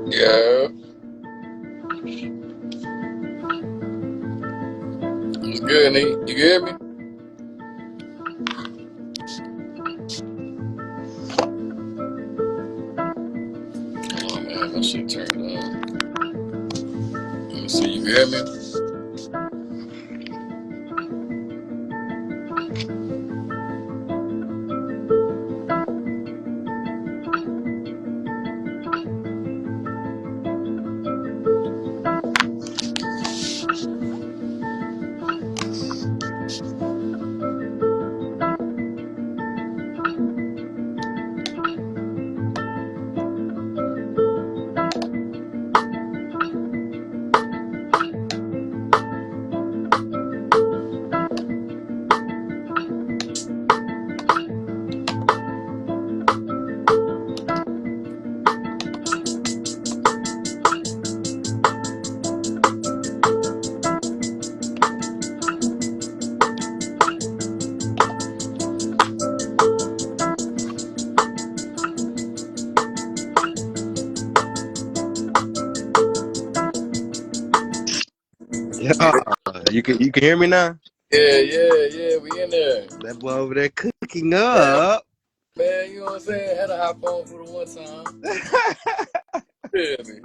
Yeah. What's good, nigga? You hear me? Oh man, my shit turned on. Let me see. You hear me? Yeah, you can hear me now? Yeah. We in there. That boy over there cooking up. Man, you know what I'm saying? Had to hop on for the one time. Feel me?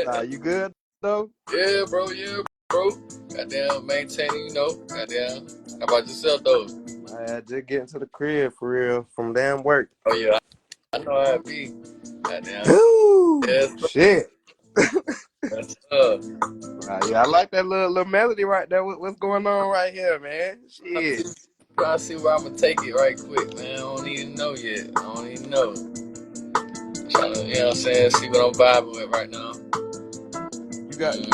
Nah, you good though? Yeah, bro. Goddamn, maintaining, goddamn. How about yourself, though? I just getting to the crib for real from damn work. Oh, yeah. I know how it be. Goddamn. Ooh, Yeah, shit. that's Yeah, I like that little melody right there. What's going on right here, man? Shit. Trying to see where I'm gonna take it right quick, man. I don't even know yet. I don't even know. Trying to, you know what I'm saying, see what I'm vibing with right now.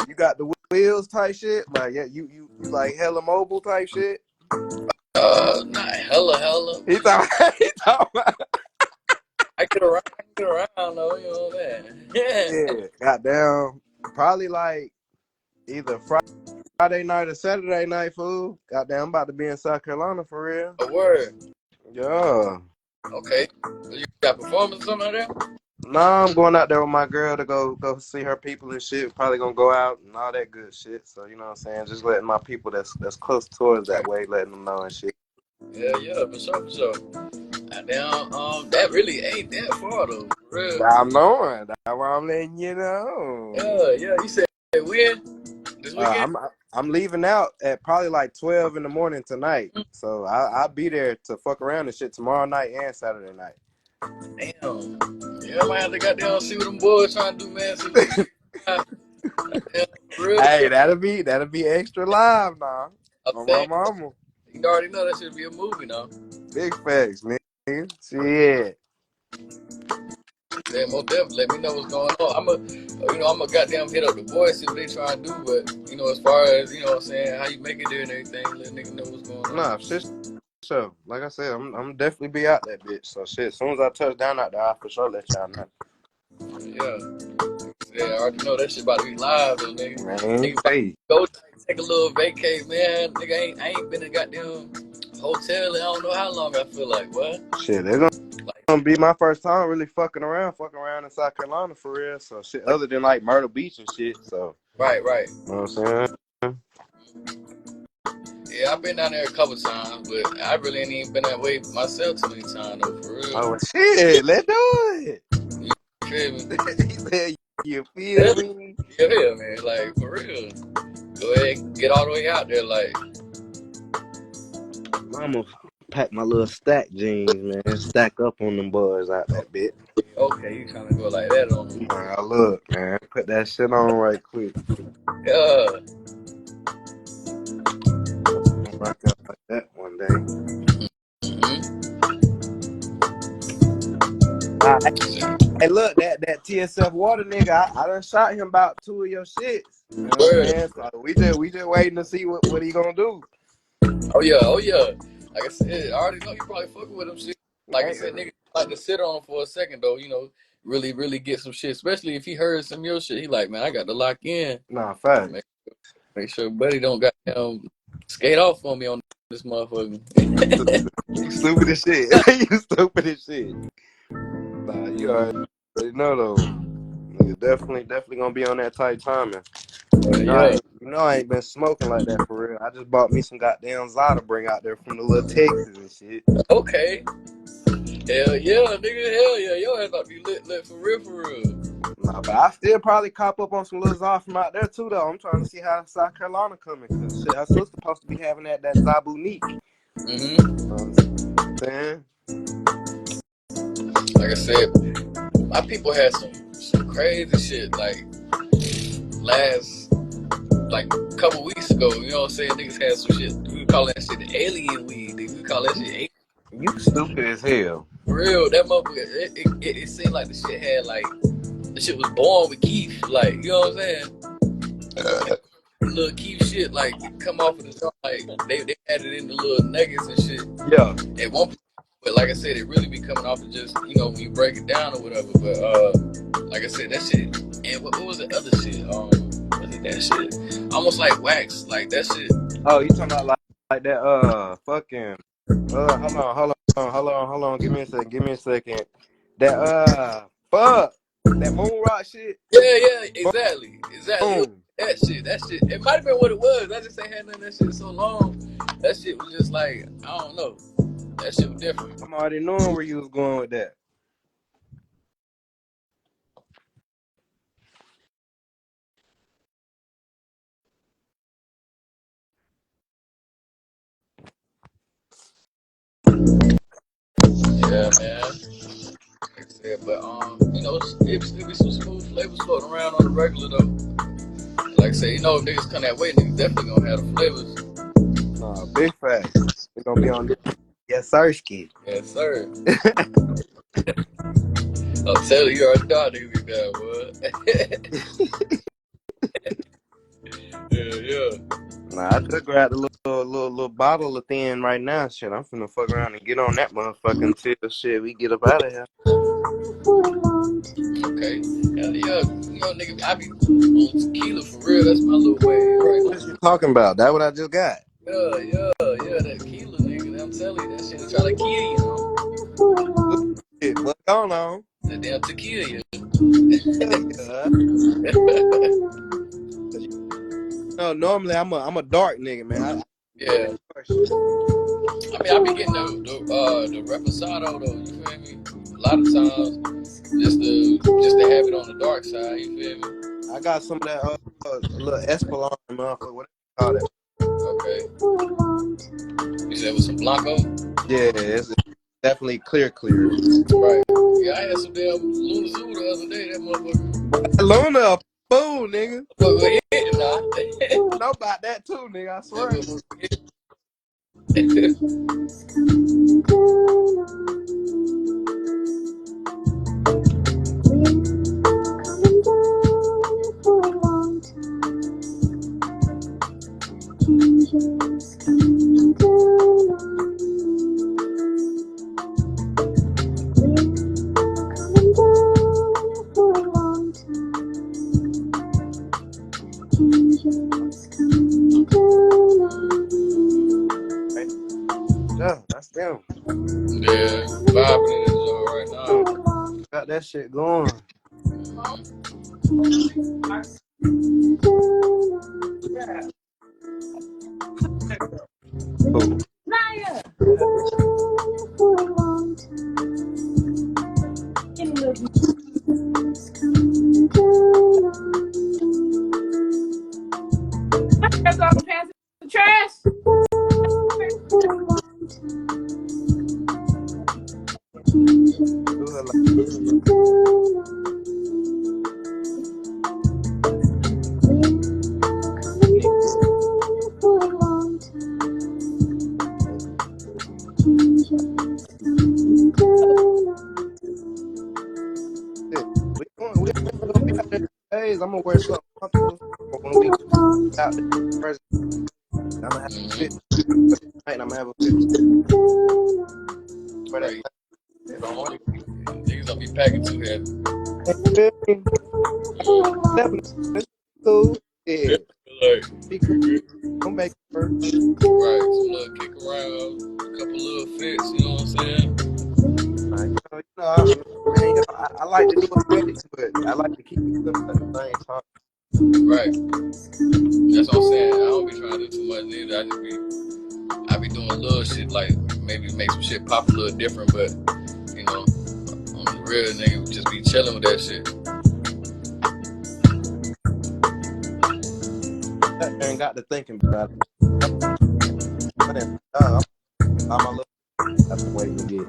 You got the wheels type shit? Like yeah, you like hella mobile type shit? Not hella. He talking he talking about I get around though, you know what I'm saying? Yeah. yeah, goddamn. Probably like either Friday night or Saturday night, fool. Goddamn, I'm about to be in South Carolina for real. A word. Yeah. Okay. So you got performance or something like that? Nah, I'm going out there with my girl to go see her people and shit. Probably gonna go out and all that good shit. So you know what I'm saying? Just letting my people that's close towards that way, letting them know and shit. Yeah, for sure. Goddamn, that really ain't that far though, for real. I'm knowing. That's why I'm letting you know. Yeah. You said when? This weekend? I'm leaving out at probably like 12 in the morning tonight. So I'll be there to fuck around and shit tomorrow night and Saturday night. Damn. Yeah, I might have to goddamn see what them boys trying to do, man. See what they goddamn, for real. Hey, that'll be extra live now. I'm On my saying, mama. you already know that should be a movie now. Big facts, nigga. Shit. Yeah, most definitely. Let me know what's going on. I'm a goddamn hit up the boys, see what they trying to do. But as far as what I'm saying, how you make it there and everything, let nigga know what's going Nah, on. shit. So, like I said, I'm definitely be out that bitch. So shit, as soon as I touch down out there, I'll for sure let y'all know. Yeah, I already know that shit about to be live though, nigga. Man, Nigga about to hey. go take a little vacay, man. Nigga I ain't been in a goddamn hotel in I don't know how long. I feel like what? Shit, they're gonna be my first time really fucking around in South Carolina for real. So shit, other than like Myrtle Beach and shit. So Right. you know what I'm saying? Yeah, I've been down there a couple times, but I really ain't even been that way myself too many times though, for real. Oh shit, let's do it. You feel me? He said, you feel me? Yeah, man. Like for real. Go ahead and get all the way out there, like. I'ma pack my little stack jeans, man. Stack up on them boys out that bit. Okay, you trying to go like that on them. Nah, look, man. Put that shit on right quick. Yeah. Rock out like that one day. Hey, look, that TSF water nigga, I done shot him about 2 of your shits. You know what I'm Word. saying? So we just waiting to see what he gonna do. Oh yeah. Like I said, I already know you probably fucking with them shit. Like I Hey, said, nigga like to sit on him for a second though, really get some shit. Especially if he heard some of your shit. He like, man, I got to lock in. nah, fact. Make sure buddy don't got skate off on me on this motherfucker. You stupid as shit. You stupid as shit. Nah, you already know though. Nigga, definitely gonna be on that tight timing. Yeah. I ain't been smoking like that for real. I just bought me some goddamn Za to bring out there from the little Texas and shit. Okay. Hell yeah, nigga. Hell yeah. Your ass about to be lit for real, for real. Nah, but I still probably cop up on some little Za from out there too, though. I'm trying to see how South Carolina coming, cause shit, our sister supposed to be having that Zabunique. Mm-hmm. I'm saying, Like I said, my people had some crazy shit like last like a couple weeks ago. You know what I'm saying? Niggas had some shit. We call that shit the alien weed. Nigga. We call that shit alien. you stupid as hell. For real, that motherfucker. It seemed like the shit had like the shit was born with Keith. Like you know what I'm saying? Little Keith shit like come off of the joint. Like they had it in the little nuggets and shit. Yeah. At one point, but like I said, it really be coming off of just when you break it down or whatever. But like I said, that shit. And what was the other shit? Was it that shit? Almost like wax, like that shit. Oh, you talking about like that fucking hold on, give me a second. That fuck that moon rock shit. Yeah, exactly. It was Boom. that shit. It might have been what it was. I just ain't had none of that shit so long. That shit was just like I don't know. That shit was different. I'm already knowing where you was going with that. Yeah, man. Like I said, but it be some smooth flavors floating around on the regular though. Like I said, niggas come that way, niggas definitely gonna have the flavors. Nah, big facts. We're gonna be on this. Yes, Sirski. Yes, sir. I'm telling you, already know niggas be bad, boy. Yeah. Nah, I just grabbed a little bottle of thin right now. Shit, I'm finna fuck around and get on that motherfucker until shit we get up out of here. Okay. Hell yeah. Nigga, I be on tequila for real. That's my little way right What you talking about? That what I just got. Yeah. That tequila, nigga. I'm telling you, that shit will try to kill you. Shit, what's going on? That damn tequila. Hell yeah. No, normally I'm a dark nigga, man. Yeah. Shit. I mean, I be getting the reposado though. You feel me? A lot of times, just to have it on the dark side. You feel me? I got some of that little Espolon, motherfucker. What do you call that? Okay. You said it was some Blanco? Yeah, it's definitely clear. Right. Yeah, I had some damn Luna Zoo the other day. That motherfucker. Boy, Luna a fool, nigga. But we're hitting now. I know about that too, nigga. I swear. Yeah, that's them. Yeah, vibing in this joint right now. Got that shit going. Cool. Naya. Let's go pass the trash. Do her like shit. We gonna be out there days. I'm gonna wear something comfortable when we out there. First, I'm gonna have a fit tonight, and I'm gonna have a fit for that. Right. Niggas don't be packing too heavy. Feel me? It's cool. Yeah, Like, be cool. Don't make it work. right, some little kick around, a couple little fits, you know what I'm saying? I like to do effects, but I like to keep it simple at the same time. Right. That's what I'm saying. I don't be trying to do too much either. I be doing little shit like maybe make some shit pop a little different, but you know, on the real nigga just be chilling with that shit. That and got to thinking about it. I'm by my little. That's the way to get.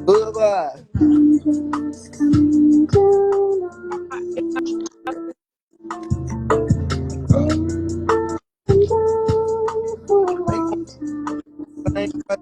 Goodbye. Ain't gonna